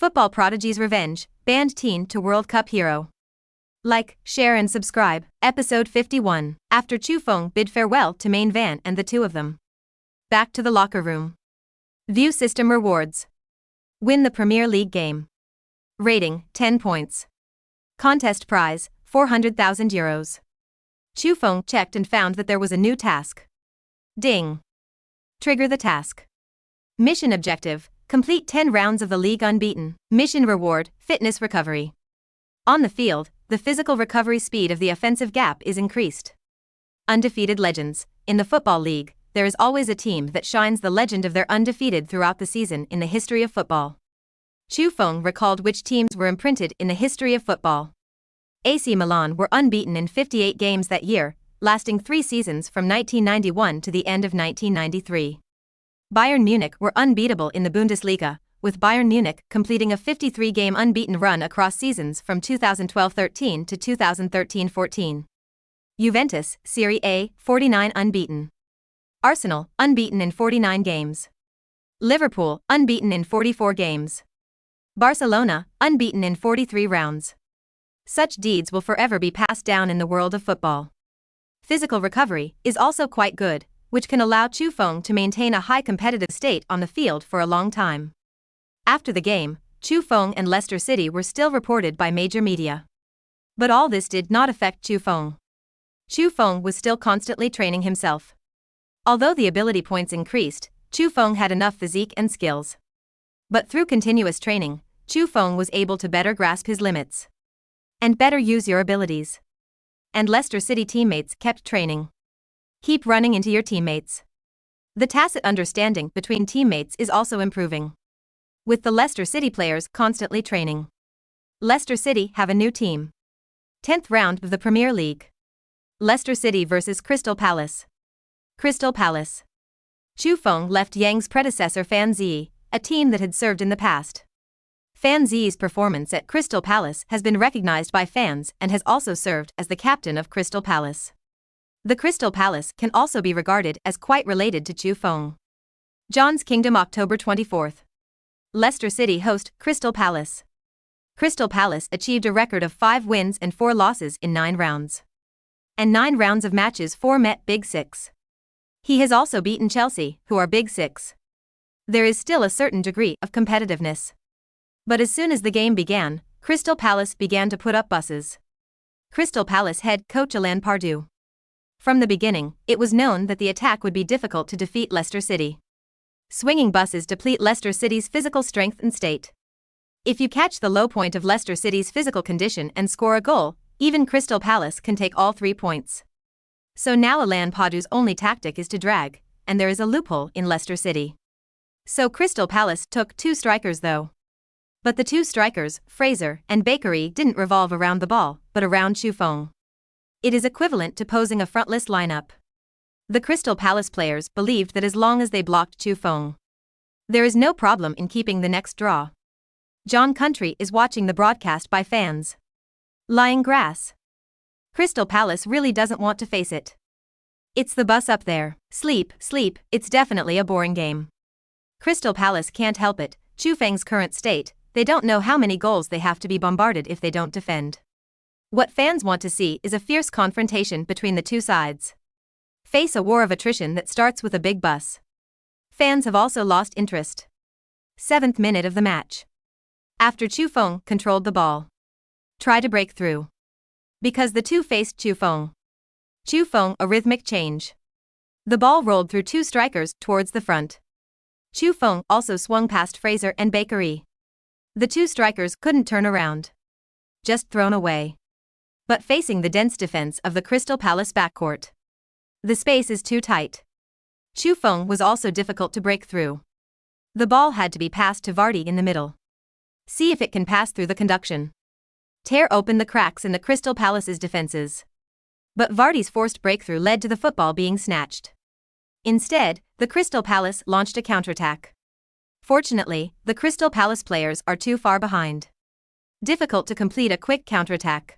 Football Prodigy's Revenge, Banned Teen to World Cup Hero. Like, share and subscribe. Episode 51. After Chu Feng bid farewell to Main Van and the two of them. Back to the locker room. View system rewards. Win the Premier League game. Rating, 10 points. Contest prize, 400,000 euros. Chu Feng checked and found that there was a new task. Ding. Trigger the task. Mission objective, complete 10 rounds of the league unbeaten. Mission reward, fitness recovery. On the field, the physical recovery speed of the offensive gap is increased. Undefeated legends. In the Football League, there is always a team that shines the legend of their undefeated throughout the season in the history of football. Chu Feng recalled which teams were imprinted in the history of football. AC Milan were unbeaten in 58 games that year, lasting 3 seasons from 1991 to the end of 1993. Bayern Munich were unbeatable in the Bundesliga, with Bayern Munich completing a 53-game unbeaten run across seasons from 2012-13 to 2013-14. Juventus, Serie A, 49 unbeaten. Arsenal, unbeaten in 49 games. Liverpool, unbeaten in 44 games. Barcelona, unbeaten in 43 rounds. Such deeds will forever be passed down in the world of football. Physical recovery is also quite good, which can allow Chu Feng to maintain a high competitive state on the field for a long time. After the game, Chu Feng and Leicester City were still reported by major media. But all this did not affect Chu Feng. Chu Feng was still constantly training himself. Although the ability points increased, Chu Feng had enough physique and skills. But through continuous training, Chu Feng was able to better grasp his limits. And better use your abilities. And Leicester City teammates kept training. Keep running into your teammates. The tacit understanding between teammates is also improving. With the Leicester City players constantly training. Leicester City have a new team. 10th round of the Premier League. Leicester City vs Crystal Palace. Crystal Palace. Chu Feng left Yang's predecessor Fan Zi, a team that had served in the past. Fan Zi's performance at Crystal Palace has been recognized by fans and has also served as the captain of Crystal Palace. The Crystal Palace can also be regarded as quite related to Chu Feng. John's Kingdom, October 24th. Leicester City host Crystal Palace. Crystal Palace achieved a record of 5 wins and 4 losses in 9 rounds. And 9 rounds of matches 4 met Big Six. He has also beaten Chelsea, who are Big Six. There is still a certain degree of competitiveness. But as soon as the game began, Crystal Palace began to put up buses. Crystal Palace head coach Alain Pardew. From the beginning, it was known that the attack would be difficult to defeat Leicester City. Swinging buses deplete Leicester City's physical strength and state. If you catch the low point of Leicester City's physical condition and score a goal, even Crystal Palace can take all 3 points. So now Alain Pardew's only tactic is to drag, and there is a loophole in Leicester City. So Crystal Palace took 2 strikers though. But the 2 strikers, Fraser and Bakery, didn't revolve around the ball, but around Chu Feng. It is equivalent to posing a frontless lineup. The Crystal Palace players believed that as long as they blocked Chu Feng, there is no problem in keeping the next draw. John Country is watching the broadcast by fans. Lying grass. Crystal Palace really doesn't want to face it. It's the bus up there. Sleep, it's definitely a boring game. Crystal Palace can't help it, Chu Feng's current state, they don't know how many goals they have to be bombarded if they don't defend. What fans want to see is a fierce confrontation between the 2 sides. Face a war of attrition that starts with a big bus. Fans have also lost interest. 7th minute of the match. After Chu Feng controlled the ball. Try to break through. Because the 2 faced Chu Feng. Chu Feng a rhythmic change. The ball rolled through 2 strikers towards the front. Chu Feng also swung past Fraser and Bakery. The 2 strikers couldn't turn around. Just thrown away. But facing the dense defense of the Crystal Palace backcourt. The space is too tight. Chu Feng was also difficult to break through. The ball had to be passed to Vardy in the middle. See if it can pass through the conduction. Tear open the cracks in the Crystal Palace's defenses. But Vardy's forced breakthrough led to the football being snatched. Instead, the Crystal Palace launched a counterattack. Fortunately, the Crystal Palace players are too far behind. Difficult to complete a quick counterattack.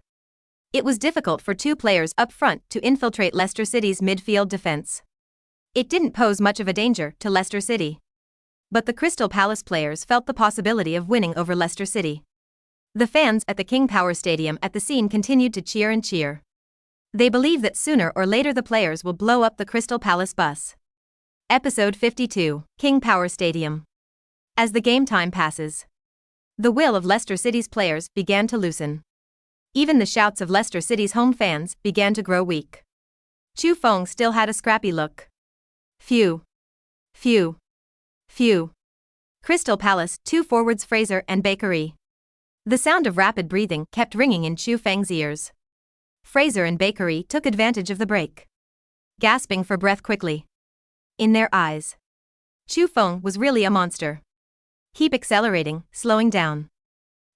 It was difficult for 2 players up front to infiltrate Leicester City's midfield defense. It didn't pose much of a danger to Leicester City. But the Crystal Palace players felt the possibility of winning over Leicester City. The fans at the King Power Stadium at the scene continued to cheer and cheer. They believe that sooner or later the players will blow up the Crystal Palace bus. Episode 52, King Power Stadium. As the game time passes, the will of Leicester City's players began to loosen. Even the shouts of Leicester City's home fans began to grow weak. Chu Feng still had a scrappy look. Phew. Phew. Phew. Crystal Palace, two forwards Fraser and Bakery. The sound of rapid breathing kept ringing in Chu Feng's ears. Fraser and Bakery took advantage of the break, gasping for breath quickly. In their eyes, Chu Feng was really a monster. Keep accelerating, slowing down.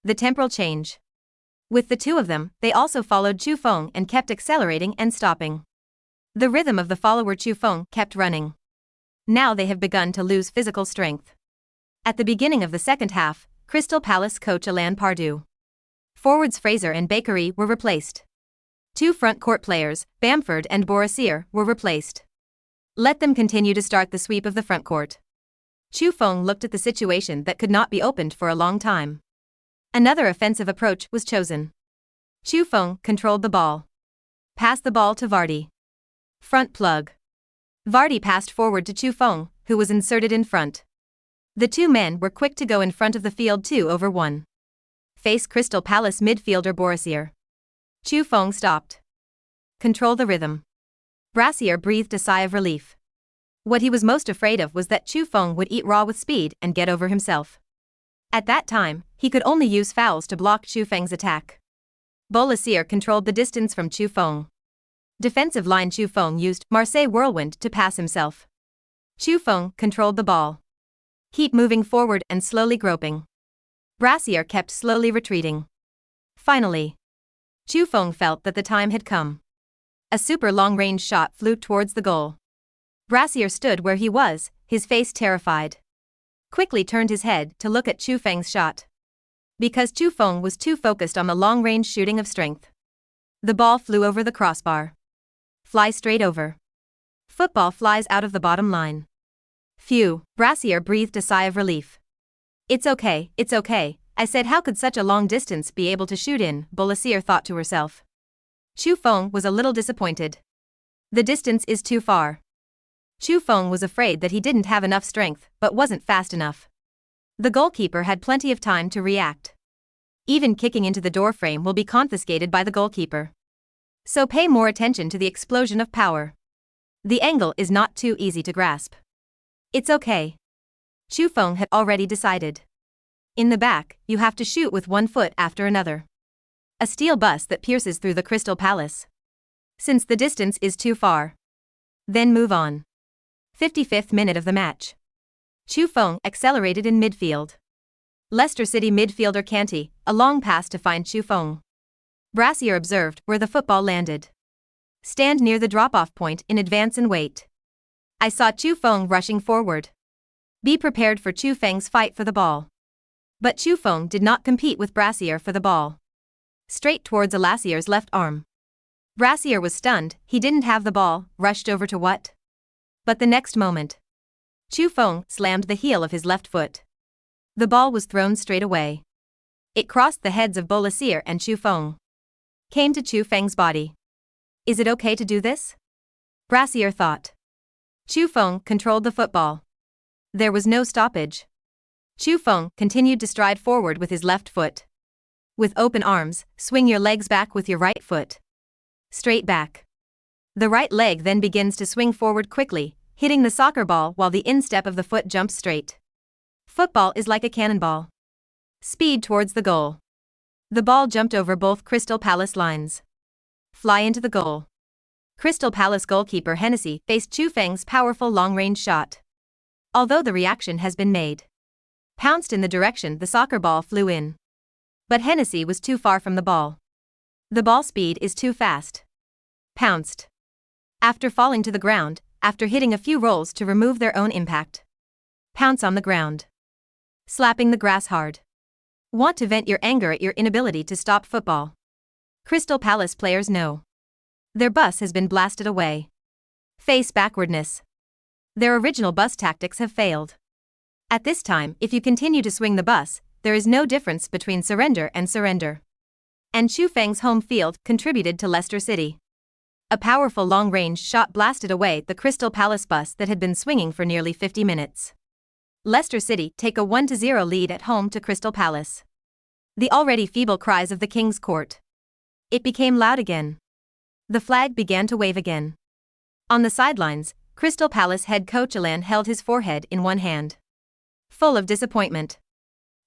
The temporal change. With the two of them, they also followed Chu Feng and kept accelerating and stopping. The rhythm of the follower Chu Feng kept running. Now they have begun to lose physical strength. At the beginning of the second half, Crystal Palace coach Alan Pardew. Forwards Fraser and Bakery were replaced. Two front court players, Bamford and Borassier, were replaced. Let them continue to start the sweep of the front court. Chu Feng looked at the situation that could not be opened for a long time. Another offensive approach was chosen. Chu Feng controlled the ball. Passed the ball to Vardy. Front plug. Vardy passed forward to Chu Feng, who was inserted in front. The two men were quick to go in front of the field 2-1. Face Crystal Palace midfielder Borassier. Chu Feng stopped. Control the rhythm. Borassier breathed a sigh of relief. What he was most afraid of was that Chu Feng would eat raw with speed and get over himself. At that time, he could only use fouls to block Chu Feng's attack. Borassier controlled the distance from Chu Feng. Defensive line Chu Feng used Marseille Whirlwind to pass himself. Chu Feng controlled the ball. Keep moving forward and slowly groping. Borassier kept slowly retreating. Finally, Chu Feng felt that the time had come. A super long-range shot flew towards the goal. Borassier stood where he was, his face terrified. Quickly turned his head to look at Chu Feng's shot. Because Chu Feng was too focused on the long-range shooting of strength. The ball flew over the crossbar. Fly straight over. Football flies out of the bottom line. Phew, Borassier breathed a sigh of relief. It's okay, I said how could such a long distance be able to shoot in, Borassier thought to herself. Chu Feng was a little disappointed. The distance is too far. Chu Feng was afraid that he didn't have enough strength, but wasn't fast enough. The goalkeeper had plenty of time to react. Even kicking into the doorframe will be confiscated by the goalkeeper. So pay more attention to the explosion of power. The angle is not too easy to grasp. It's okay. Chu Feng had already decided. In the back, you have to shoot with one foot after another. A steel bus that pierces through the Crystal Palace. Since the distance is too far. Then move on. 55th minute of the match. Chu Feng accelerated in midfield. Leicester City midfielder Kanté, a long pass to find Chu Feng. Borassier observed where the football landed. Stand near the drop-off point in advance and wait. I saw Chu Feng rushing forward. Be prepared for Chu Feng's fight for the ball. But Chu Feng did not compete with Borassier for the ball. Straight towards Alassier's left arm. Borassier was stunned, he didn't have the ball, rushed over to what? But the next moment, Chu Feng slammed the heel of his left foot. The ball was thrown straight away. It crossed the heads of Borassier and Chu Feng. Came to Chu Feng's body. Is it okay to do this? Borassier thought. Chu Feng controlled the football. There was no stoppage. Chu Feng continued to stride forward with his left foot. With open arms, swing your legs back with your right foot. Straight back. The right leg then begins to swing forward quickly, hitting the soccer ball while the instep of the foot jumps straight. Football is like a cannonball. Speed towards the goal. The ball jumped over both Crystal Palace lines. Fly into the goal. Crystal Palace goalkeeper Hennessy faced Chu Feng's powerful long-range shot. Although the reaction has been made. Pounced in the direction the soccer ball flew in. But Hennessy was too far from the ball. The ball speed is too fast. Pounced. After falling to the ground, after hitting a few rolls to remove their own impact. Pounce on the ground. Slapping the grass hard. Want to vent your anger at your inability to stop football. Crystal Palace players know. Their bus has been blasted away. Face backwardness. Their original bus tactics have failed. At this time, if you continue to swing the bus, there is no difference between surrender and surrender. And Chu Feng's home field contributed to Leicester City. A powerful long-range shot blasted away the Crystal Palace bus that had been swinging for nearly 50 minutes. Leicester City take a 1-0 lead at home to Crystal Palace. The already feeble cries of the King's Court. It became loud again. The flag began to wave again. On the sidelines, Crystal Palace head coach Alan held his forehead in one hand. Full of disappointment.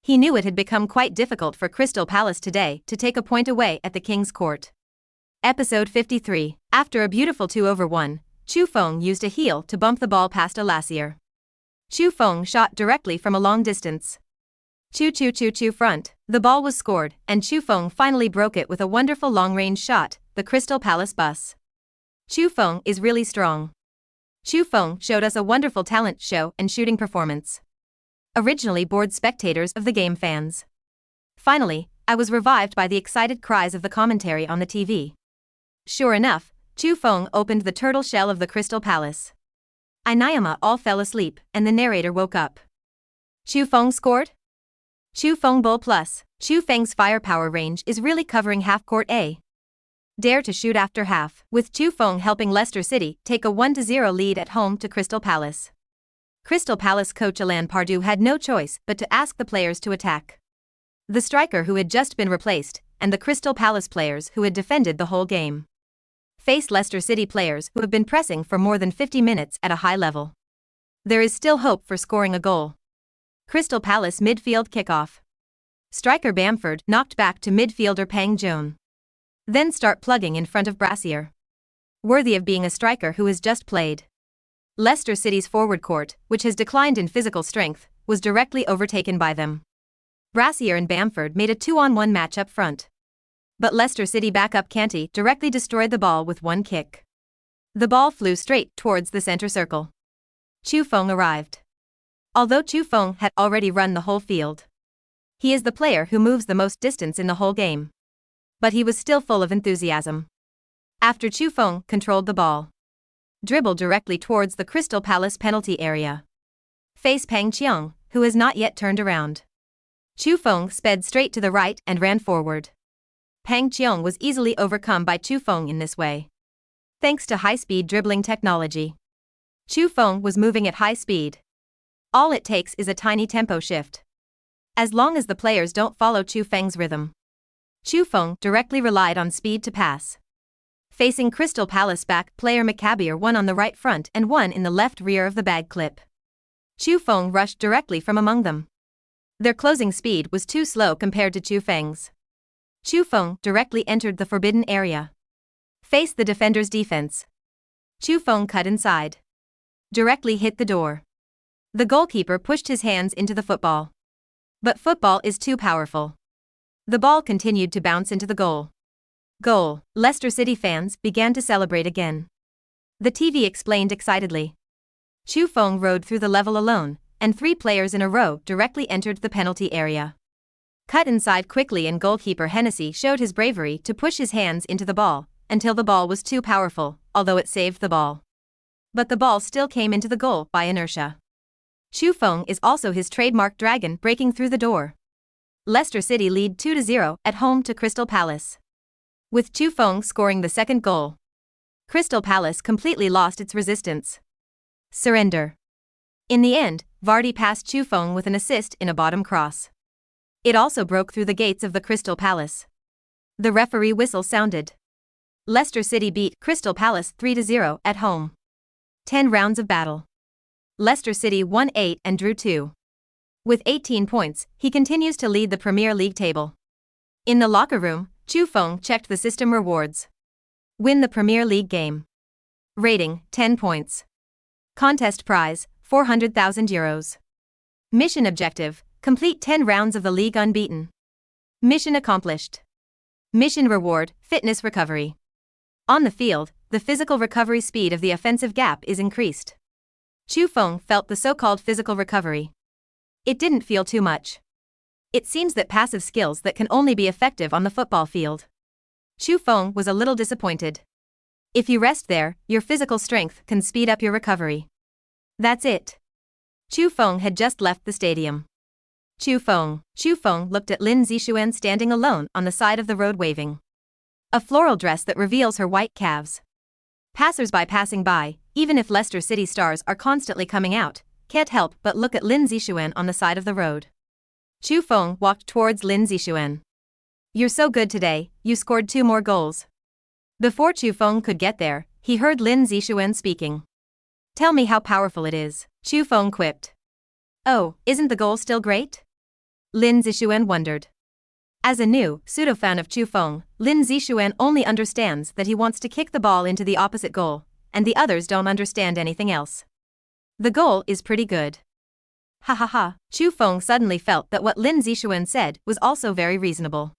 He knew it had become quite difficult for Crystal Palace today to take a point away at the King's Court. Episode 53. After a beautiful 2-over-1, Chu Feng used a heel to bump the ball past Alassier. Chu Feng shot directly from a long distance. Chu front. The ball was scored, and Chu Feng finally broke it with a wonderful long-range shot, the Crystal Palace bus. Chu Feng is really strong. Chu Feng showed us a wonderful talent show and shooting performance. Originally bored spectators of the game fans. Finally, I was revived by the excited cries of the commentary on the TV. Sure enough, Chu Feng opened the turtle shell of the Crystal Palace. Inayama all fell asleep, and the narrator woke up. Chu Feng scored? Chu Feng Bull Plus. Chu Feng's firepower range is really covering half-court A. Dare to shoot after half, with Chu Feng helping Leicester City take a 1-0 lead at home to Crystal Palace. Crystal Palace coach Alan Pardew had no choice but to ask the players to attack. The striker who had just been replaced, and the Crystal Palace players who had defended the whole game. Face Leicester City players who have been pressing for more than 50 minutes at a high level. There is still hope for scoring a goal. Crystal Palace midfield kickoff. Striker Bamford knocked back to midfielder Pang Joon. Then start plugging in front of Brassier. Worthy of being a striker who has just played. Leicester City's forward court, which has declined in physical strength, was directly overtaken by them. Brassier and Bamford made a 2-on-1 match up front. But Leicester City backup Canty directly destroyed the ball with one kick. The ball flew straight towards the center circle. Chu Feng arrived. Although Chu Feng had already run the whole field. He is the player who moves the most distance in the whole game. But he was still full of enthusiasm. After Chu Feng controlled the ball. Dribbled directly towards the Crystal Palace penalty area. Face Pang Chiang, who has not yet turned around. Chu Feng sped straight to the right and ran forward. Pang Chiang was easily overcome by Chu Feng in this way. Thanks to high-speed dribbling technology. Chu Feng was moving at high speed. All it takes is a tiny tempo shift. As long as the players don't follow Chu Feng's rhythm. Chu Feng directly relied on speed to pass. Facing Crystal Palace back player McCabeer one on the right front and one in the left rear of the bag clip. Chu Feng rushed directly from among them. Their closing speed was too slow compared to Chu Feng's. Chu Feng directly entered the forbidden area. Faced the defender's defense. Chu Feng cut inside. Directly hit the door. The goalkeeper pushed his hands into the football. But football is too powerful. The ball continued to bounce into the goal. Goal. Leicester City fans began to celebrate again. The TV explained excitedly. Chu Feng rode through the level alone, and 3 players in a row directly entered the penalty area. Cut inside quickly and goalkeeper Hennessy showed his bravery to push his hands into the ball, until the ball was too powerful, although it saved the ball. But the ball still came into the goal by inertia. Chu Feng is also his trademark dragon breaking through the door. Leicester City lead 2-0 at home to Crystal Palace. With Chu Feng scoring the second goal. Crystal Palace completely lost its resistance. Surrender. In the end, Vardy passed Chu Feng with an assist in a bottom cross. It also broke through the gates of the Crystal Palace. The referee whistle sounded. Leicester City beat Crystal Palace 3-0 at home. 10 rounds of battle. Leicester City won 8 and drew 2. With 18 points, he continues to lead the Premier League table. In the locker room, Chu Feng checked the system rewards. Win the Premier League game. Rating, 10 points. Contest prize, €400,000. Mission objective, complete 10 rounds of the league unbeaten. Mission accomplished. Mission reward, fitness recovery. On the field, the physical recovery speed of the offensive gap is increased. Chu Feng felt the so-called physical recovery. It didn't feel too much. It seems that passive skills that can only be effective on the football field. Chu Feng was a little disappointed. If you rest there, your physical strength can speed up your recovery. That's it. Chu Feng had just left the stadium. Chu Feng looked at Lin Zixuan standing alone on the side of the road waving a floral dress that reveals her white calves. Passers-by passing by, even if Leicester City stars are constantly coming out, can't help but look at Lin Zixuan on the side of the road. Chu Feng walked towards Lin Zixuan. "You're so good today, you scored 2 more goals." Before Chu Feng could get there, he heard Lin Zixuan speaking. "Tell me how powerful it is," Chu Feng quipped. "Oh, isn't the goal still great?" Lin Zixuan wondered. As a new, pseudo-fan of Chu Feng, Lin Zixuan only understands that he wants to kick the ball into the opposite goal, and the others don't understand anything else. "The goal is pretty good." Ha ha ha, Chu Feng suddenly felt that what Lin Zixuan said was also very reasonable.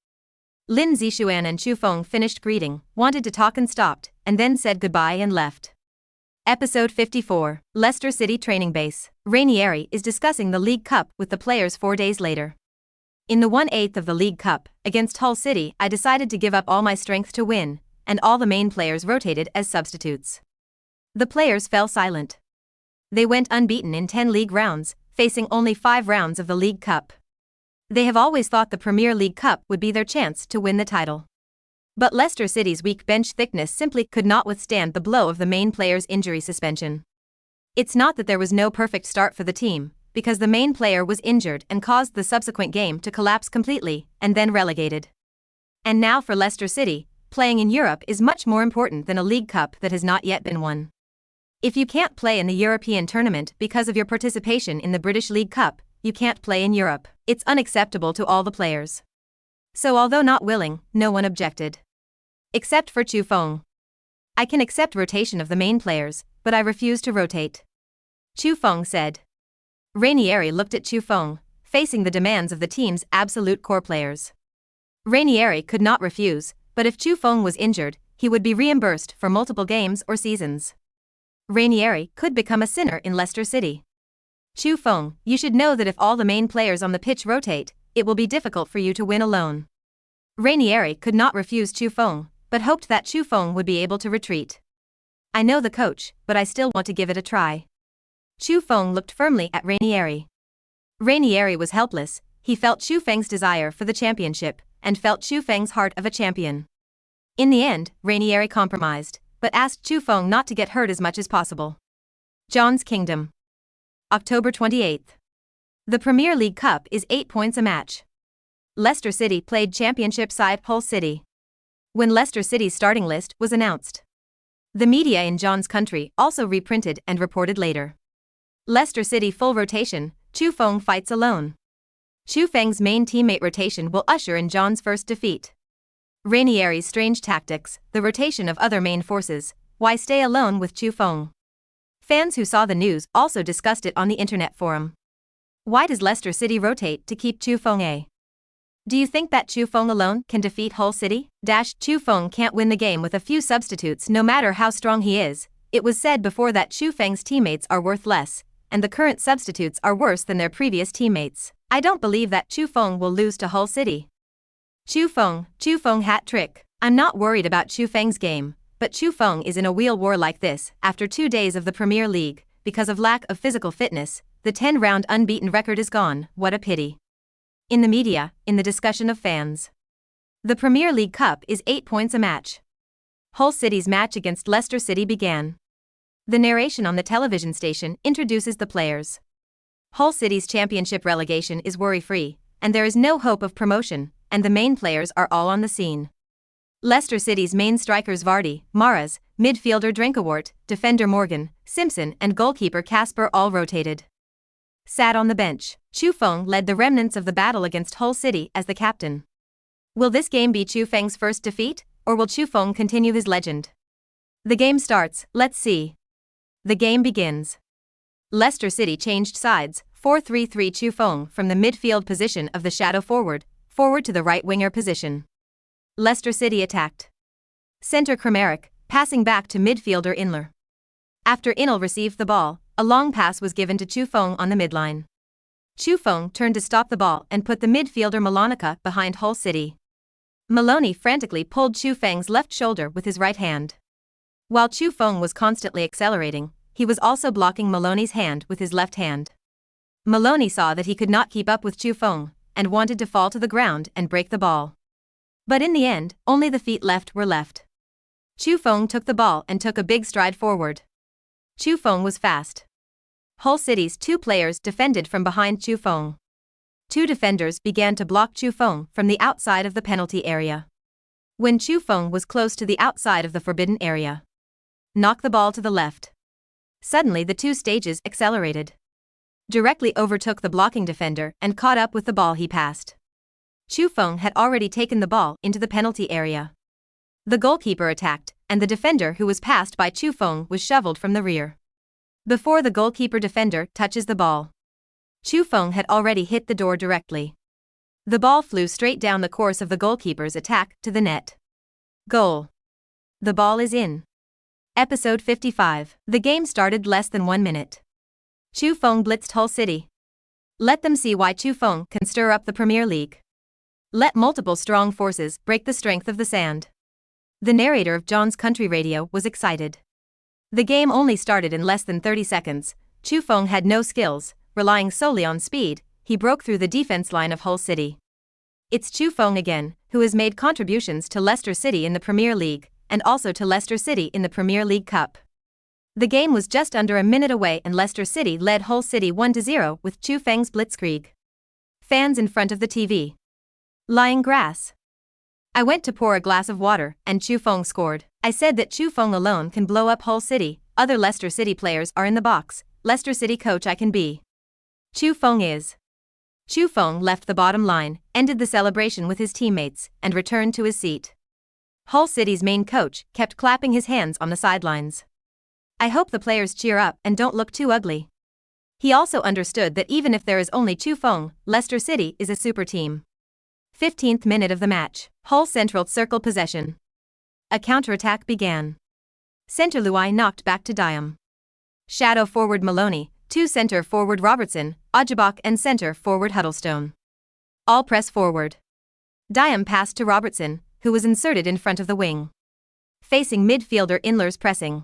Lin Zixuan and Chu Feng finished greeting, wanted to talk and stopped, and then said goodbye and left. Episode 54, Leicester City Training Base. Ranieri is discussing the League Cup with the players 4 days later. "In the 1/8 of the League Cup, against Hull City, I decided to give up all my strength to win, and all the main players rotated as substitutes." The players fell silent. They went unbeaten in 10 league rounds, facing only 5 rounds of the League Cup. They have always thought the Premier League Cup would be their chance to win the title. But Leicester City's weak bench thickness simply could not withstand the blow of the main player's injury suspension. It's not that there was no perfect start for the team, because the main player was injured and caused the subsequent game to collapse completely, and then relegated. And now for Leicester City, playing in Europe is much more important than a League Cup that has not yet been won. If you can't play in the European tournament because of your participation in the British League Cup, you can't play in Europe. It's unacceptable to all the players. So although not willing, no one objected. Except for Chu Feng. "I can accept rotation of the main players, but I refuse to rotate," Chu Feng said. Ranieri looked at Chu Feng, facing the demands of the team's absolute core players. Ranieri could not refuse, but if Chu Feng was injured, he would be reimbursed for multiple games or seasons. Ranieri could become a sinner in Leicester City. "Chu Feng, you should know that if all the main players on the pitch rotate, it will be difficult for you to win alone." Ranieri could not refuse Chu Feng, but hoped that Chu Feng would be able to retreat. "I know the coach, but I still want to give it a try." Chu Feng looked firmly at Ranieri. Ranieri was helpless. He felt Chu Feng's desire for the championship, and felt Chu Feng's heart of a champion. In the end, Ranieri compromised, but asked Chu Feng not to get hurt as much as possible. John's Kingdom. October 28. The Premier League Cup is 8 points a match. Leicester City played championship side Hull City. When Leicester City's starting list was announced, the media in John's country also reprinted and reported later. Leicester City full rotation, Chu Feng fights alone. Chu Feng's main teammate rotation will usher in John's first defeat. Ranieri's strange tactics, the rotation of other main forces, why stay alone with Chu Feng? Fans who saw the news also discussed it on the internet forum. Why does Leicester City rotate to keep Chu Feng? Do you think that Chu Feng alone can defeat Hull City? Chu Feng can't win the game with a few substitutes no matter how strong he is. It was said before that Chu Feng's teammates are worth less, and the current substitutes are worse than their previous teammates. I don't believe that Chu Feng will lose to Hull City. Chu Feng hat trick. I'm not worried about Chu Feng's game, but Chu Feng is in a wheel war like this after 2 days of the Premier League. Because of lack of physical fitness, the 10-round unbeaten record is gone. What a pity. In the media, in the discussion of fans. The Premier League Cup is 8 points a match. Hull City's match against Leicester City began. The narration on the television station introduces the players. Hull City's championship relegation is worry-free, and there is no hope of promotion, and the main players are all on the scene. Leicester City's main strikers Vardy, Mahrez, midfielder Drinkwater, defender Morgan, Simpson and goalkeeper Kasper all rotated. Sat on the bench, Chu Feng led the remnants of the battle against Hull City as the captain. Will this game be Chu Feng's first defeat, or will Chu Feng continue his legend? The game starts, let's see. The game begins. Leicester City changed sides, 4-3-3 Chu Feng from the midfield position of the shadow forward to the right winger position. Leicester City attacked. Centre Kramaric, passing back to midfielder Inler. After Inl received the ball, a long pass was given to Chu Feng on the midline. Chu Feng turned to stop the ball and put the midfielder Malonica behind Hull City. Maloney frantically pulled Chu Feng's left shoulder with his right hand. While Chu Feng was constantly accelerating, he was also blocking Maloney's hand with his left hand. Maloney saw that he could not keep up with Chu Feng, and wanted to fall to the ground and break the ball. But in the end, only the feet left were left. Chu Feng took the ball and took a big stride forward. Chu Feng was fast. Hull City's 2 players defended from behind Chu Feng. 2 defenders began to block Chu Feng from the outside of the penalty area. When Chu Feng was close to the outside of the forbidden area, knock the ball to the left. Suddenly the 2 stages accelerated. Directly overtook the blocking defender and caught up with the ball he passed. Chu Feng had already taken the ball into the penalty area. The goalkeeper attacked, and the defender who was passed by Chu Feng was shoveled from the rear. Before the goalkeeper defender touches the ball, Chu Feng had already hit the door directly. The ball flew straight down the course of the goalkeeper's attack to the net. Goal. The ball is in. Episode 55. The game started less than 1 minute. Chu Feng blitzed Hull City. Let them see why Chu Feng can stir up the Premier League. Let multiple strong forces break the strength of the sand. The narrator of John's Country Radio was excited. The game only started in less than 30 seconds. Chu Feng had no skills, relying solely on speed. He broke through the defense line of Hull City. It's Chu Feng again, who has made contributions to Leicester City in the Premier League, and also to Leicester City in the Premier League Cup. The game was just under a minute away and Leicester City led Hull City 1-0 with Chu Feng's blitzkrieg. Fans in front of the TV. Lying grass. I went to pour a glass of water, and Chu Feng scored. I said that Chu Feng alone can blow up Hull City. Other Leicester City players are in the box. Leicester City coach I can be. Chu Feng is. Chu Feng left the bottom line, ended the celebration with his teammates, and returned to his seat. Hull City's main coach kept clapping his hands on the sidelines. I hope the players cheer up and don't look too ugly. He also understood that even if there is only Chu Feng, Leicester City is a super team. 15th minute of the match. Hull Central circle possession. A counterattack began. Centre Luai knocked back to Diam. Shadow forward Maloney, 2 centre forward Robertson, Ojibok and centre forward Huddlestone. All press forward. Diam passed to Robertson, who was inserted in front of the wing. Facing midfielder Inler's pressing.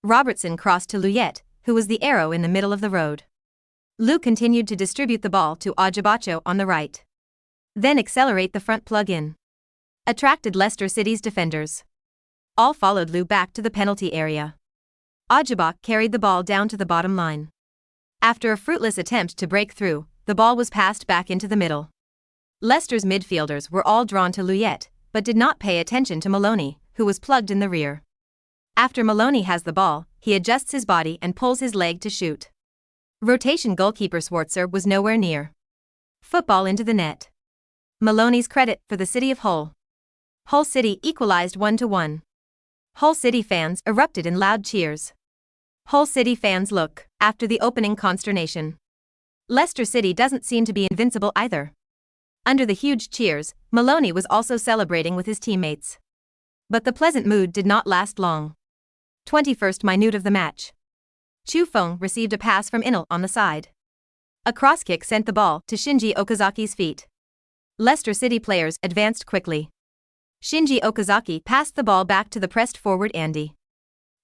Robertson crossed to Luyet, who was the arrow in the middle of the road. Lu continued to distribute the ball to Ojibacho on the right. Then accelerate the front plug-in. Attracted Leicester City's defenders. All followed Lu back to the penalty area. Ojibok carried the ball down to the bottom line. After a fruitless attempt to break through, the ball was passed back into the middle. Leicester's midfielders were all drawn to Luyet, but did not pay attention to Maloney, who was plugged in the rear. After Maloney has the ball, he adjusts his body and pulls his leg to shoot. Rotation goalkeeper Swartzer was nowhere near. Football into the net. Maloney's credit for the city of Hull. Hull City equalized 1-1. Hull City fans erupted in loud cheers. Hull City fans look, after the opening consternation. Leicester City doesn't seem to be invincible either. Under the huge cheers, Maloney was also celebrating with his teammates. But the pleasant mood did not last long. 21st minute of the match. Chu Feng received a pass from Inel on the side. A cross kick sent the ball to Shinji Okazaki's feet. Leicester City players advanced quickly. Shinji Okazaki passed the ball back to the pressed forward Andy.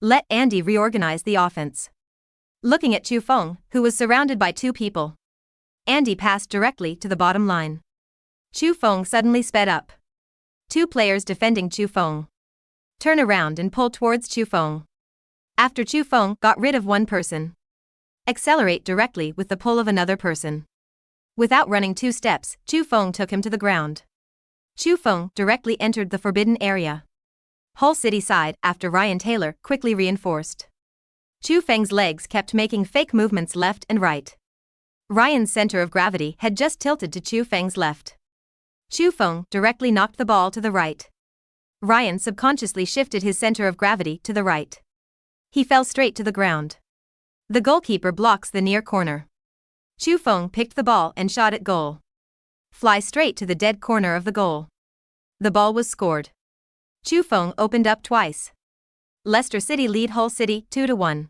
Let Andy reorganize the offense. Looking at Chu Feng, who was surrounded by 2 people. Andy passed directly to the bottom line. Chu Feng suddenly sped up. 2 players defending Chu Feng. Turn around and pull towards Chu Feng. After Chu Feng got rid of 1 person. Accelerate directly with the pull of another person. Without running 2 steps, Chu Feng took him to the ground. Chu Feng directly entered the forbidden area. Hull City side after Ryan Taylor quickly reinforced. Chu Feng's legs kept making fake movements left and right. Ryan's center of gravity had just tilted to Chu Feng's left. Chu Feng directly knocked the ball to the right. Ryan subconsciously shifted his center of gravity to the right. He fell straight to the ground. The goalkeeper blocks the near corner. Chu Feng picked the ball and shot at goal. Fly straight to the dead corner of the goal. The ball was scored. Chu Feng opened up twice. Leicester City lead Hull City 2-1.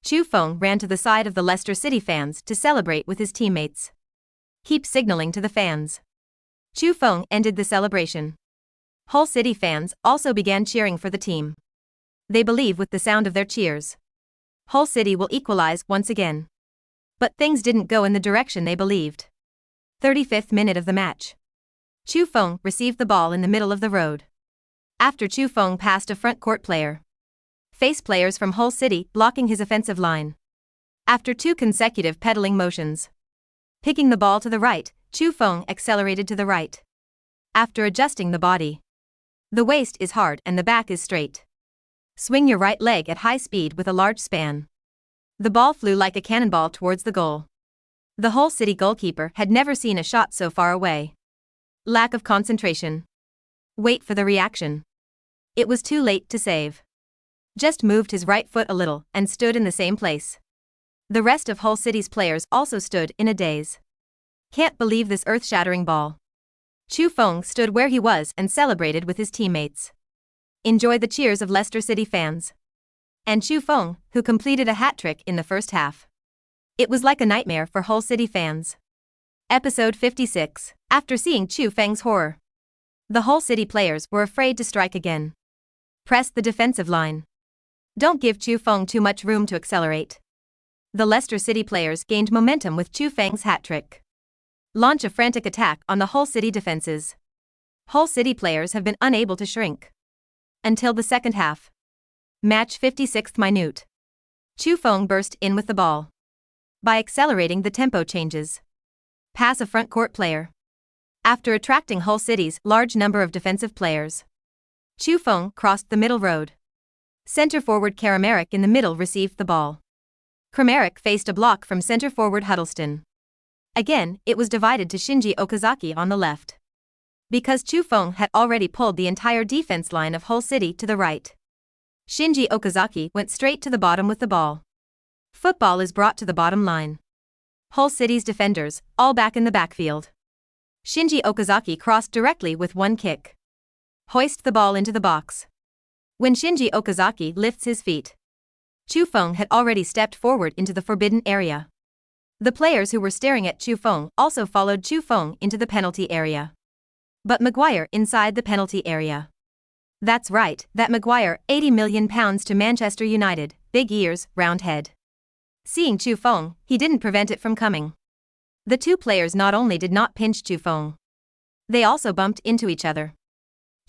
Chu Feng ran to the side of the Leicester City fans to celebrate with his teammates. Keep signaling to the fans. Chu Feng ended the celebration. Hull City fans also began cheering for the team. They believe with the sound of their cheers. Hull City will equalize once again. But things didn't go in the direction they believed. 35th minute of the match. Chu Feng received the ball in the middle of the road. After Chu Feng passed a front court player. Face players from Hull City blocking his offensive line. After 2 consecutive pedaling motions. Picking the ball to the right, Chu Feng accelerated to the right. After adjusting the body. The waist is hard and the back is straight. Swing your right leg at high speed with a large span. The ball flew like a cannonball towards the goal. The Hull City goalkeeper had never seen a shot so far away. Lack of concentration. Wait for the reaction. It was too late to save. Just moved his right foot a little and stood in the same place. The rest of Hull City's players also stood in a daze. Can't believe this earth-shattering ball. Chu Feng stood where he was and celebrated with his teammates. Enjoy the cheers of Leicester City fans. And Chu Feng, who completed a hat-trick in the first half. It was like a nightmare for Hull City fans. Episode 56. After seeing Chu Feng's horror, the Hull City players were afraid to strike again. Press the defensive line. Don't give Chu Feng too much room to accelerate. The Leicester City players gained momentum with Chu Feng's hat-trick. Launch a frantic attack on the Hull City defenses. Hull City players have been unable to shrink. Until the second half. Match 56th minute. Chu Feng burst in with the ball. By accelerating the tempo changes. Pass a front court player. After attracting Hull City's large number of defensive players. Chu Feng crossed the middle road. Center forward Kramaric in the middle received the ball. Kramaric faced a block from center forward Huddleston. Again, it was divided to Shinji Okazaki on the left. Because Chu Feng had already pulled the entire defense line of Hull City to the right. Shinji Okazaki went straight to the bottom with the ball. Football is brought to the bottom line. Hull City's defenders, all back in the backfield. Shinji Okazaki crossed directly with one kick. Hoist the ball into the box. When Shinji Okazaki lifts his feet. Chu Feng had already stepped forward into the forbidden area. The players who were staring at Chu Feng also followed Chu Feng into the penalty area. But Maguire inside the penalty area. That's right, that Maguire, £80 million to Manchester United, big ears, round head. Seeing Chu Feng, he didn't prevent it from coming. The 2 players not only did not pinch Chu Feng. They also bumped into each other.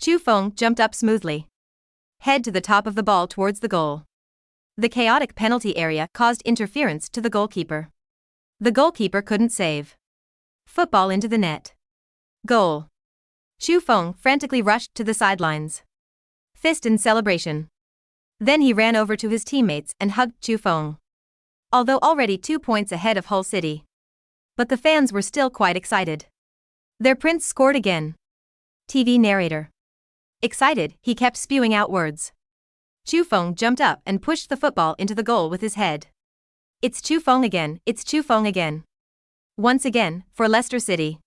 Chu Feng jumped up smoothly. Head to the top of the ball towards the goal. The chaotic penalty area caused interference to the goalkeeper. The goalkeeper couldn't save. Football into the net. Goal. Chu Feng frantically rushed to the sidelines. Fist in celebration. Then he ran over to his teammates and hugged Chu Feng. Although already 2 points ahead of Hull City. But the fans were still quite excited. Their prince scored again. TV narrator. Excited, he kept spewing out words. Chu Feng jumped up and pushed the football into the goal with his head. It's Chu Feng again, it's Chu Feng again. Once again, for Leicester City.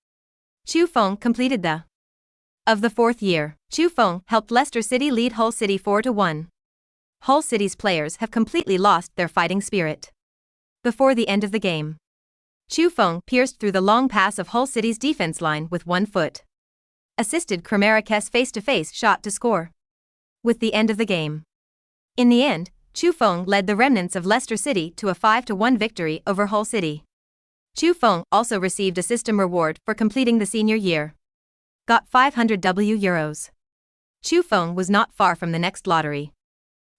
Chu Feng completed the of the 4th year. Chu Feng helped Leicester City lead Hull City 4-1. Hull City's players have completely lost their fighting spirit. Before the end of the game. Chu Feng pierced through the long pass of Hull City's defense line with one foot. Assisted Kramaric's face-to-face shot to score. With the end of the game. In the end, Chu Feng led the remnants of Leicester City to a 5-1 victory over Hull City. Chu Feng also received a system reward for completing the senior year. Got €500. Chu Feng was not far from the next lottery.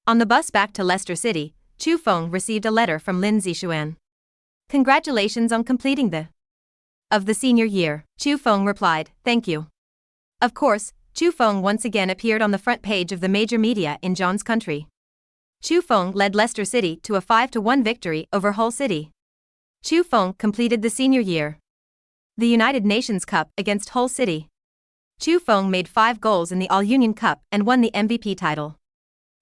On the bus back to Leicester City, Chu Feng received a letter from Lin Zixuan. Congratulations on completing the of the senior year. Chu Feng replied, thank you. Of course, Chu Feng once again appeared on the front page of the major media in John's country. Chu Feng led Leicester City to a 5-1 victory over Hull City. Chu Feng completed the senior year. The United Nations Cup against Hull City. Chu Feng made 5 goals in the All-Union Cup and won the MVP title.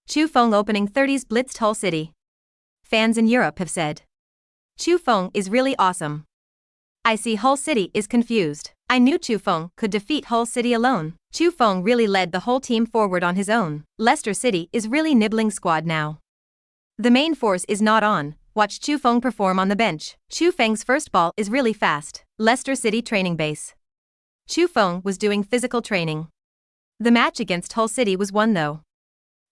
Chu Feng opening 30s blitzed Hull City. Fans in Europe have said. Chu Feng is really awesome. I see Hull City is confused. I knew Chu Feng could defeat Hull City alone. Chu Feng really led the whole team forward on his own. Leicester City is really nibbling squad now. The main force is not on. Watch Chu Feng perform on the bench. Chu Feng's first ball is really fast. Leicester City training base. Chu Feng was doing physical training. The match against Hull City was won though.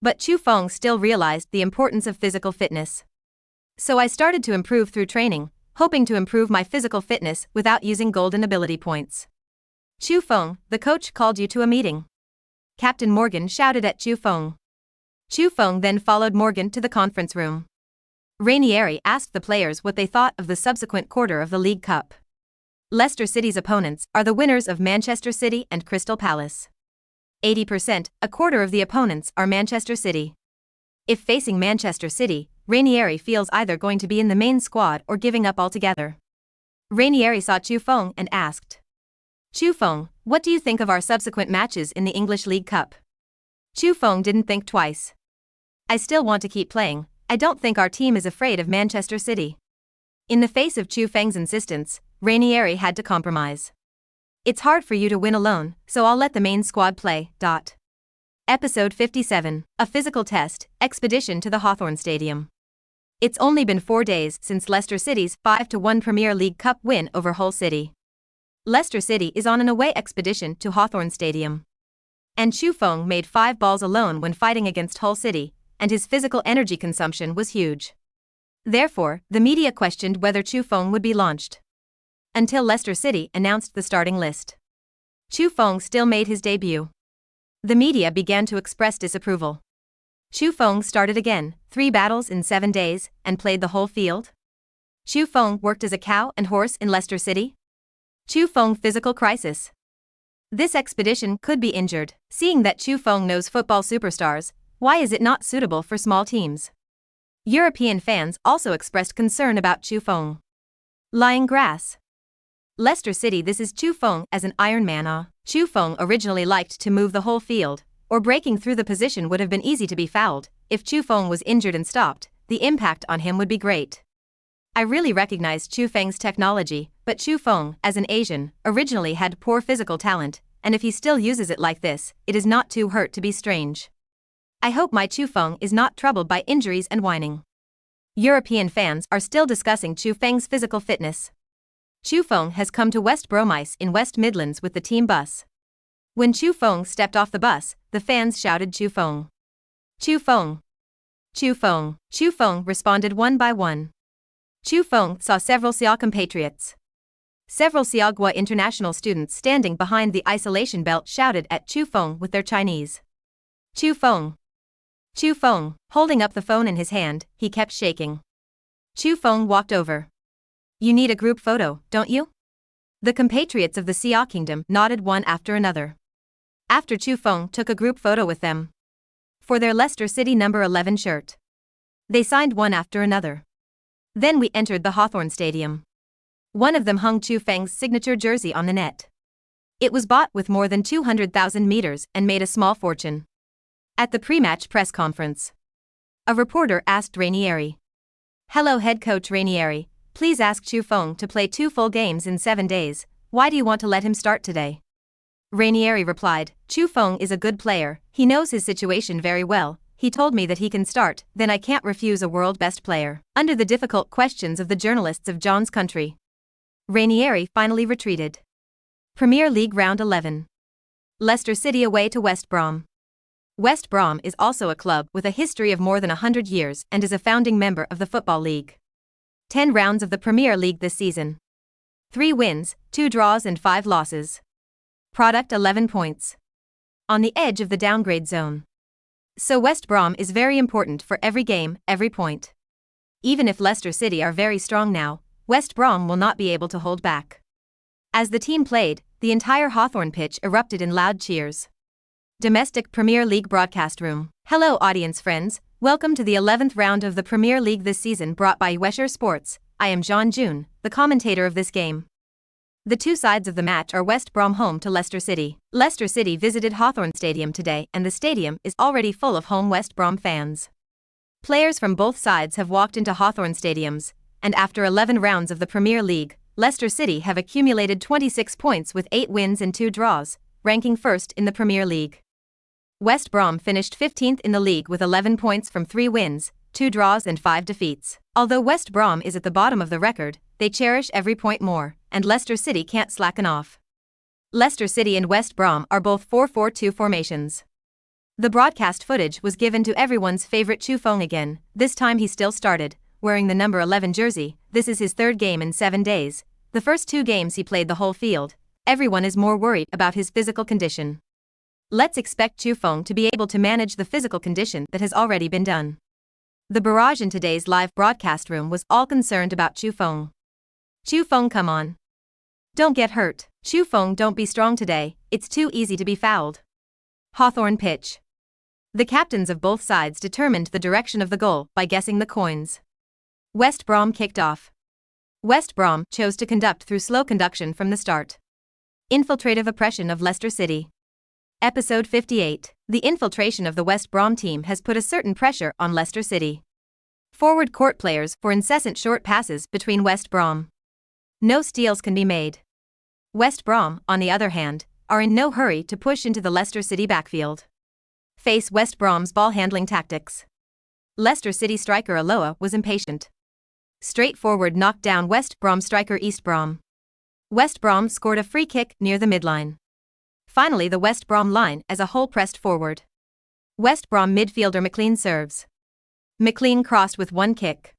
But Chu Feng still realized the importance of physical fitness. So I started to improve through training. hoping to improve my physical fitness without using golden ability points. Chu Feng, the coach called you to a meeting. Captain Morgan shouted at Chu Feng. Chu Feng then followed Morgan to the conference room. Ranieri asked the players what they thought of the subsequent quarter of the League Cup. Leicester City's opponents are the winners of Manchester City and Crystal Palace. 80%, a quarter of the opponents are Manchester City. If facing Manchester City, Ranieri feels either going to be in the main squad or giving up altogether. Ranieri saw Chu Feng and asked, Chu Feng, what do you think of our subsequent matches in the English League Cup? Chu Feng didn't think twice. I still want to keep playing. I don't think our team is afraid of Manchester City. In the face of Chu Feng's insistence, Ranieri had to compromise. It's hard for you to win alone, so I'll let the main squad play. Episode 57, A Physical Test, Expedition to the Hawthorn Stadium. It's only been 4 days since Leicester City's 5-1 Premier League Cup win over Hull City. Leicester City is on an away expedition to Hawthorn Stadium. And Chu Feng made 5 balls alone when fighting against Hull City, and his physical energy consumption was huge. Therefore, the media questioned whether Chu Feng would be launched. Until Leicester City announced the starting list. Chu Feng still made his debut. The media began to express disapproval. Chu Feng started again, 3 battles in 7 days, and played the whole field? Chu Feng worked as a cow and horse in Leicester City? Chu Feng physical crisis. This expedition could be injured. Seeing that Chu Feng knows football superstars, why is it not suitable for small teams? European fans also expressed concern about Chu Feng. Lying grass. Leicester City. This is Chu Feng as an Iron Man. Chu Feng originally liked to move the whole field, or breaking through the position would have been easy to be fouled. If Chu Feng was injured and stopped, the impact on him would be great. I really recognized Chu Feng's technology, but Chu Feng, as an Asian, originally had poor physical talent, and if he still uses it like this, it is not too hurt to be strange. I hope my Chu Feng is not troubled by injuries and whining. European fans are still discussing Chu Feng's physical fitness. Chu Feng has come to West Bromice in West Midlands with the team bus. When Chu Feng stepped off the bus, the fans shouted Chu Feng. Chu Feng. Chu Feng. Chu Feng responded one by one. Chu Feng saw several Sia compatriots. Several Siagua international students standing behind the isolation belt shouted at Chu Feng with their Chinese. Chu Feng. Chu Feng. Holding up the phone in his hand, he kept shaking. Chu Feng walked over. You need a group photo, don't you? The compatriots of the Sia Kingdom nodded one after another. After Chu Feng took a group photo with them. For their Leicester City number 11 shirt. They signed one after another. Then we entered the Hawthorn Stadium. One of them hung Chu Feng's signature jersey on the net. It was bought with more than 200,000 meters and made a small fortune. At the pre-match press conference, a reporter asked Ranieri. Hello head coach Ranieri, please ask Chu Feng to play 2 full games in 7 days, why do you want to let him start today? Ranieri replied, Chu Feng is a good player, he knows his situation very well. He told me that he can start, then I can't refuse a world best player. Under the difficult questions of the journalists of John's country, Ranieri finally retreated. Premier League Round 11. Leicester City away to West Brom. West Brom is also a club with a history of more than 100 years and is a founding member of the Football League. 10 rounds of the Premier League this season. 3 wins, 2 draws and 5 losses. Product 11 points. On the edge of the downgrade zone. So West Brom is very important for every game, every point. Even if Leicester City are very strong now, West Brom will not be able to hold back. As the team played, the entire Hawthorn pitch erupted in loud cheers. Domestic Premier League broadcast room. Hello audience friends, welcome to the 11th round of the Premier League this season brought by UEFA Sports. I am John June, the commentator of this game. The 2 sides of the match are West Brom home to Leicester City. Leicester City visited Hawthorn Stadium today and the stadium is already full of home West Brom fans. Players from both sides have walked into Hawthorn stadiums, and after 11 rounds of the Premier League, Leicester City have accumulated 26 points with 8 wins and 2 draws, ranking first in the Premier League. West Brom finished 15th in the league with 11 points from 3 wins, 2 draws and 5 defeats. Although West Brom is at the bottom of the record, they cherish every point more, and Leicester City can't slacken off. Leicester City and West Brom are both 4-4-2 formations. The broadcast footage was given to everyone's favorite Chu Feng again, this time he still started, wearing the number 11 jersey. This is his third game in 7 days. The first 2 games he played the whole field. Everyone is more worried about his physical condition. Let's expect Chu Feng to be able to manage the physical condition that has already been done. The barrage in today's live broadcast room was all concerned about Chu Feng. Chu Feng, come on. Don't get hurt. Chu Feng, don't be strong today, it's too easy to be fouled. Hawthorn pitch. The captains of both sides determined the direction of the goal by guessing the coins. West Brom kicked off. West Brom chose to conduct through slow conduction from the start. Infiltrative oppression of Leicester City. Episode 58. The infiltration of the West Brom team has put a certain pressure on Leicester City. Forward court players for incessant short passes between West Brom. No steals can be made. West Brom, on the other hand, are in no hurry to push into the Leicester City backfield. Face West Brom's ball handling tactics. Leicester City striker Aloha was impatient. Straightforward knocked down West Brom striker East Brom. West Brom scored a free kick near the midline. Finally, the West Brom line as a whole pressed forward. West Brom midfielder McLean serves. McLean crossed with one kick.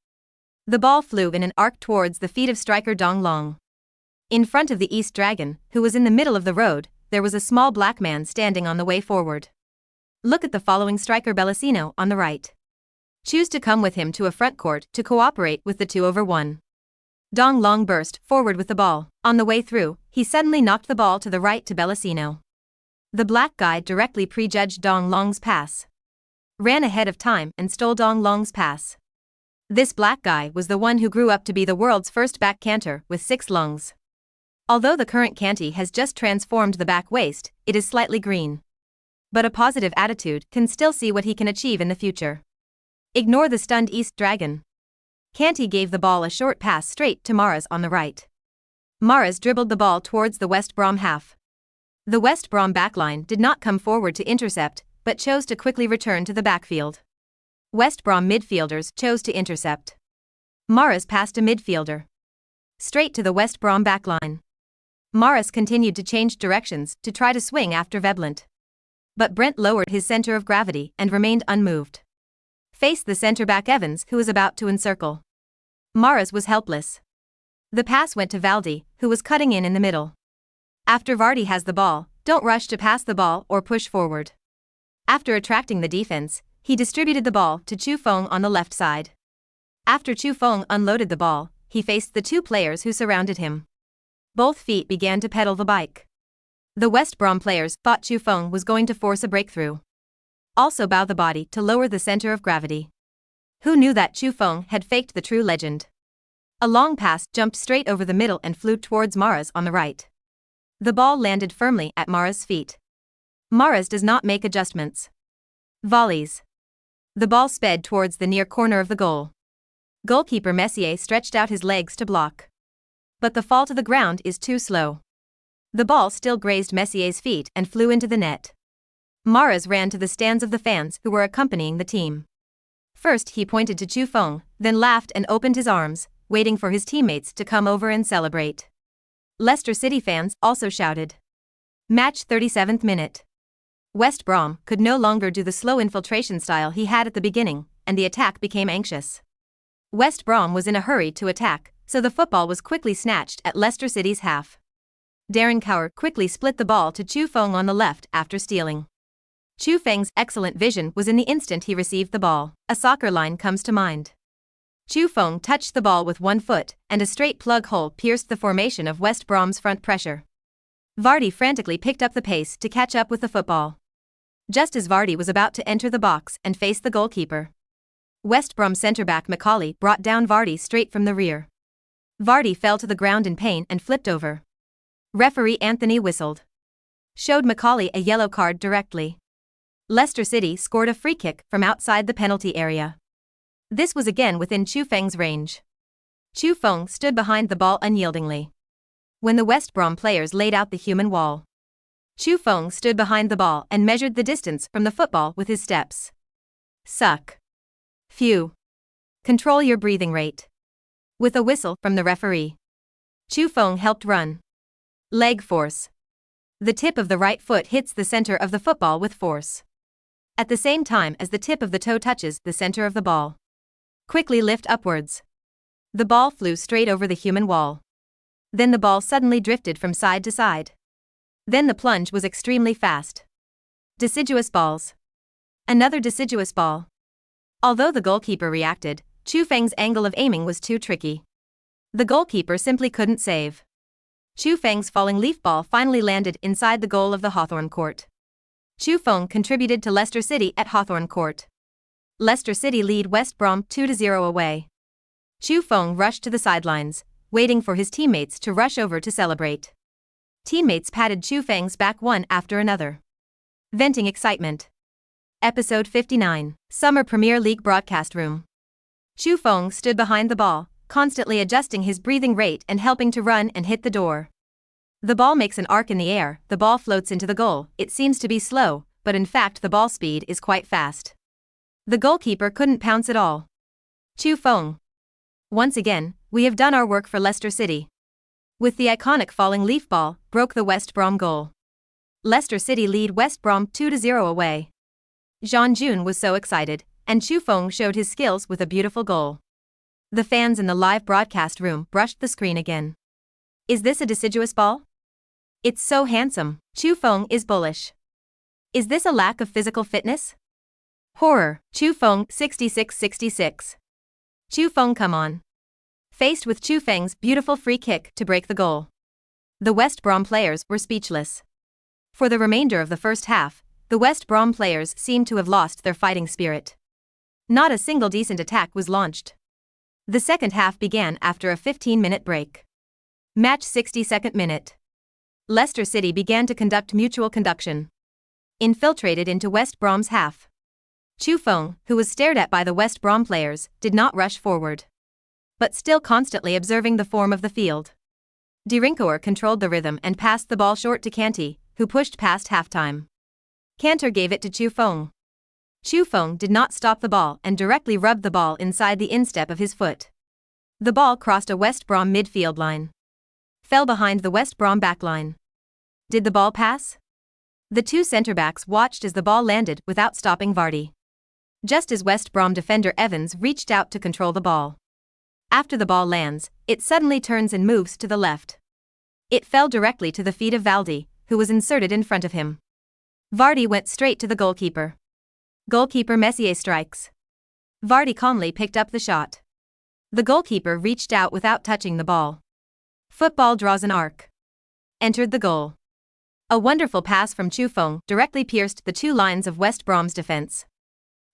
The ball flew in an arc towards the feet of striker Dong Long. In front of the East Dragon, who was in the middle of the road, there was a small black man standing on the way forward. Look at the following striker Bellasino on the right. Choose to come with him to a front court to cooperate with the 2-over-1. Dong Long burst forward with the ball. On the way through, he suddenly knocked the ball to the right to Bellasino. The black guy directly prejudged Dong Long's pass. Ran ahead of time and stole Dong Long's pass. This black guy was the one who grew up to be the world's first back canter with 6 lungs. Although the current canty has just transformed the back waist, it is slightly green. But a positive attitude can still see what he can achieve in the future. Ignore the stunned East Dragon. Canty gave the ball a short pass straight to Mahrez on the right. Mahrez dribbled the ball towards the West Brom half. The West Brom backline did not come forward to intercept, but chose to quickly return to the backfield. West Brom midfielders chose to intercept. Mahrez passed a midfielder straight to the West Brom backline. Mahrez continued to change directions to try to swing after Veblant. But Brent lowered his center of gravity and remained unmoved. Faced the centre-back Evans, who was about to encircle. Mahrez was helpless. The pass went to Valdi, who was cutting in the middle. After Vardy has the ball, don't rush to pass the ball or push forward. After attracting the defense, he distributed the ball to Chu Feng on the left side. After Chu Feng unloaded the ball, he faced the 2 players who surrounded him. Both feet began to pedal the bike. The West Brom players thought Chu Feng was going to force a breakthrough. Also bow the body to lower the center of gravity. Who knew that Chu Feng had faked the true legend? A long pass jumped straight over the middle and flew towards Mahrez on the right. The ball landed firmly at Mahrez's feet. Mahrez does not make adjustments. Volleys. The ball sped towards the near corner of the goal. Goalkeeper Messier stretched out his legs to block. But the fall to the ground is too slow. The ball still grazed Messier's feet and flew into the net. Mahrez ran to the stands of the fans who were accompanying the team. First he pointed to Chu Feng, then laughed and opened his arms, waiting for his teammates to come over and celebrate. Leicester City fans also shouted. Match 37th minute. West Brom could no longer do the slow infiltration style he had at the beginning, and the attack became anxious. West Brom was in a hurry to attack, so the football was quickly snatched at Leicester City's half. Darren Cower quickly split the ball to Chu Feng on the left after stealing. Chu Feng's excellent vision was in the instant he received the ball. A soccer line comes to mind. Chu Feng touched the ball with one foot, and a straight plug hole pierced the formation of West Brom's front pressure. Vardy frantically picked up the pace to catch up with the football. Just as Vardy was about to enter the box and face the goalkeeper, West Brom centre-back Macaulay brought down Vardy straight from the rear. Vardy fell to the ground in pain and flipped over. Referee Anthony whistled. Showed Macaulay a yellow card directly. Leicester City scored a free kick from outside the penalty area. This was again within Chu Feng's range. Chu Feng stood behind the ball unyieldingly. When the West Brom players laid out the human wall, Chu Feng stood behind the ball and measured the distance from the football with his steps. Suck. Phew. Control your breathing rate. With a whistle from the referee, Chu Feng helped run. Leg force. The tip of the right foot hits the center of the football with force, at the same time as the tip of the toe touches the center of the ball. Quickly lift upwards. The ball flew straight over the human wall. Then the ball suddenly drifted from side to side. Then the plunge was extremely fast. Deciduous balls. Another deciduous ball. Although the goalkeeper reacted, Chu Feng's angle of aiming was too tricky. The goalkeeper simply couldn't save. Chu Feng's falling leaf ball finally landed inside the goal of the Hawthorn Court. Chu Feng contributed to Leicester City at Hawthorn Court. Leicester City lead West Brom 2-0 away. Chu Feng rushed to the sidelines, waiting for his teammates to rush over to celebrate. Teammates patted Chu Feng's back one after another. Venting excitement. Episode 59, Summer Premier League Broadcast Room. Chu Feng stood behind the ball, constantly adjusting his breathing rate and helping to run and hit the door. The ball makes an arc in the air, the ball floats into the goal. It seems to be slow, but in fact the ball speed is quite fast. The goalkeeper couldn't pounce at all. Chu Feng. Once again, we have done our work for Leicester City. With the iconic falling leaf ball, broke the West Brom goal. Leicester City lead West Brom 2-0 away. Jean Jun was so excited, and Chu Feng showed his skills with a beautiful goal. The fans in the live broadcast room brushed the screen again. Is this a deciduous ball? It's so handsome. Chu Feng is bullish. Is this a lack of physical fitness? Horror. Chu Feng 66-66. Chu Feng, come on. Faced with Chu Feng's beautiful free kick to break the goal. The West Brom players were speechless. For the remainder of the first half, the West Brom players seemed to have lost their fighting spirit. Not a single decent attack was launched. The second half began after a 15-minute break. Match 62nd minute. Leicester City began to conduct mutual conduction. Infiltrated into West Brom's half. Chu Feng, who was stared at by the West Brom players, did not rush forward. But still constantly observing the form of the field. Derinkower controlled the rhythm and passed the ball short to Kanté, who pushed past halftime. Kanté gave it to Chu Feng. Chu Feng did not stop the ball and directly rubbed the ball inside the instep of his foot. The ball crossed a West Brom midfield line. Fell behind the West Brom backline. Did the ball pass? The two centre-backs watched as the ball landed without stopping Vardy. Just as West Brom defender Evans reached out to control the ball. After the ball lands, it suddenly turns and moves to the left. It fell directly to the feet of Vardy, who was inserted in front of him. Vardy went straight to the goalkeeper. Goalkeeper Messier strikes. Vardy calmly picked up the shot. The goalkeeper reached out without touching the ball. Football draws an arc. Entered the goal. A wonderful pass from Chu Feng directly pierced the two lines of West Brom's defense.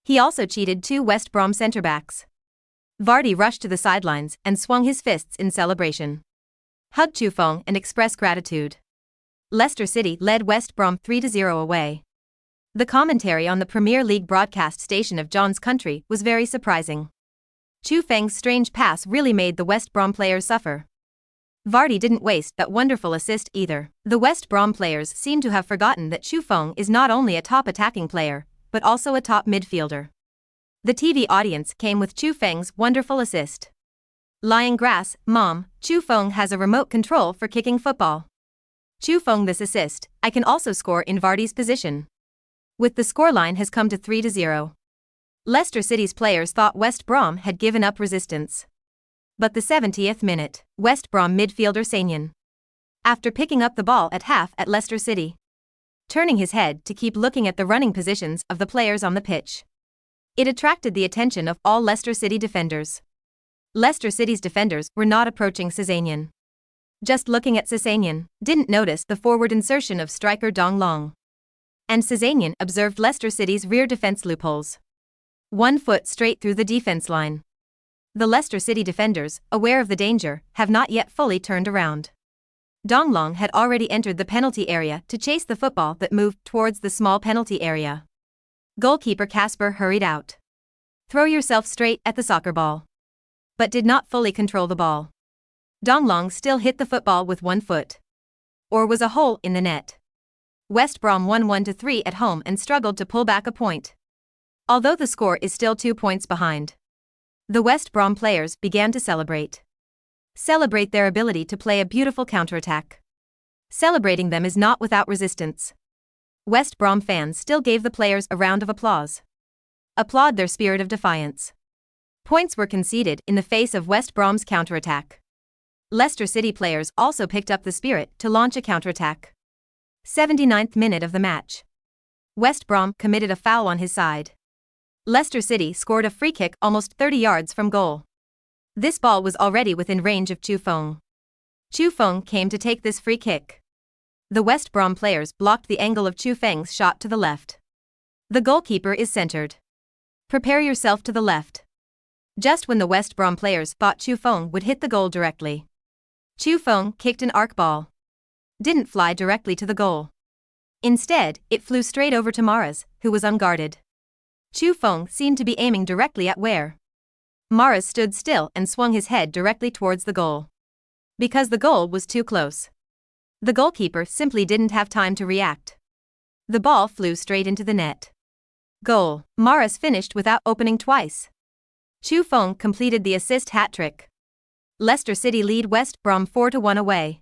He also cheated two West Brom centre-backs. Vardy rushed to the sidelines and swung his fists in celebration. Hugged Chu Feng and expressed gratitude. Leicester City led West Brom 3-0 away. The commentary on the Premier League broadcast station of John's country was very surprising. Chu Feng's strange pass really made the West Brom players suffer. Vardy didn't waste that wonderful assist either. The West Brom players seem to have forgotten that Chu Feng is not only a top attacking player, but also a top midfielder. The TV audience came with Chu Feng's wonderful assist. Lying grass, Mom, Chu Feng has a remote control for kicking football. Chu Feng, this assist, I can also score in Vardy's position. With the scoreline has come to 3-0. Leicester City's players thought West Brom had given up resistance. But the 70th minute, West Brom midfielder Sanyan. After picking up the ball at half at Leicester City. Turning his head to keep looking at the running positions of the players on the pitch. It attracted the attention of all Leicester City defenders. Leicester City's defenders were not approaching Sanyan. Just looking at Sanyan, didn't notice the forward insertion of striker Dong Long. And Sanyan observed Leicester City's rear defense loopholes. 1 foot straight through the defense line. The Leicester City defenders, aware of the danger, have not yet fully turned around. Dong Long had already entered the penalty area to chase the football that moved towards the small penalty area. Goalkeeper Casper hurried out. Throw yourself straight at the soccer ball. But did not fully control the ball. Dong Long still hit the football with 1 foot. Or was a hole in the net. West Brom won 1-3 at home and struggled to pull back a point. Although the score is still 2 points behind. The West Brom players began to celebrate. Celebrate their ability to play a beautiful counterattack. Celebrating them is not without resistance. West Brom fans still gave the players a round of applause. Applaud their spirit of defiance. Points were conceded in the face of West Brom's counterattack. Leicester City players also picked up the spirit to launch a counterattack. 79th minute of the match. West Brom committed a foul on his side. Leicester City scored a free kick almost 30 yards from goal. This ball was already within range of Chu Feng. Chu Feng came to take this free kick. The West Brom players blocked the angle of Chu Feng's shot to the left. The goalkeeper is centered. Prepare yourself to the left. Just when the West Brom players thought Chu Feng would hit the goal directly, Chu Feng kicked an arc ball. Didn't fly directly to the goal. Instead, it flew straight over to Mahrez, who was unguarded. Chu Feng seemed to be aiming directly at where Mahrez stood still and swung his head directly towards the goal. Because the goal was too close, the goalkeeper simply didn't have time to react. The ball flew straight into the net. Goal. Mahrez finished without opening twice. Chu Feng completed the assist hat-trick. Leicester City lead West Brom 4-1 away.